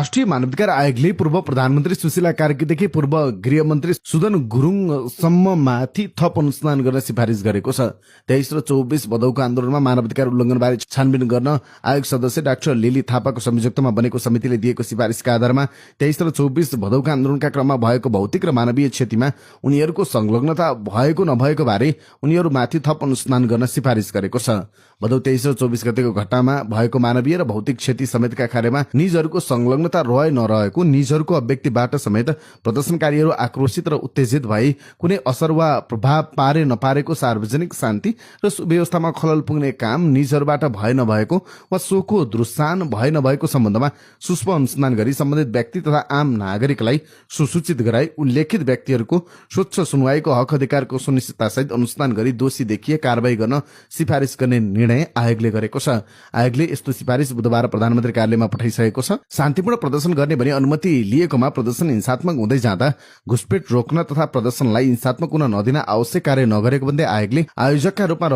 राष्ट्रिय मानवाधिकार आयोगले पूर्व प्रधानमन्त्री सुशीला कार्कीदेखि पूर्व गृहमन्त्री सुदन गुरुङसम्ममाथि थप अनुसन्धान गर्न सिफारिस गरेको छ। 23 र 24 भदौको आन्दोलनमा मानवाधिकार उल्लङ्घनबारे छानबिन गर्न आयोग सदस्य डाक्टर लिली थापाको संयोजकत्वमा बनेको समितिले दिएको सिफारिसका आधारमा 23 र 24 भदौका आन्दोलनका क्रममा भएको भौतिक र मानवीय क्षतिमा उनीहरूको संलग्नता भएको नभएको बारे उनीहरूमाथि थप अनुसन्धान गर्न सिफारिस गरेको छ। भदौ 23 र 24 गतेको घटनामा भएको मानवीय र भौतिक क्षति समेतका कार्यमा निजहरूको संलग्नता रहे नरहेको, निजहरूको अभिव्यक्तिबाट समेत प्रदर्शनकारीहरू आक्रोशित र उत्तेजित भई कुनै असर वा प्रभाव पारे नपारेको, सार्वजनिक शान्ति र सुव्यवस्थामा खलल पुग्ने काम निजहरूबाट भए नभएको वा सोको दुरुत्साहन भए नभएको सम्बन्धमा सूक्ष्म अनुसन्धान गरी सम्बन्धित व्यक्ति तथा आम नागरिकलाई सुसूचित गराई उल्लेखित व्यक्तिहरूको स्वच्छ सुनवाईको हक अधिकारको सुनिश्चिततासहित अनुसन्धान गरी दोषी देखिए कारवाही गर्न सिफारिस गर्ने निर्णय आयोगले गरेको छ। आयोगले यस्तो सिफारिस बुधबार प्रधानमन्त्री कार्यालयमा पठाइसकेको छ। शान्तिपूर्ण प्रदर्शन गर्ने भनी अनुमति लिएकोमा प्रदर्शन हिंसात्मक हुँदै जाँदा घुसपेट रोक्न तथा प्रदर्शनलाई हिंसात्मक हुन नदिन आवश्यक कार्य नगरेको भन्दै आयोगले आयोजकका रूपमा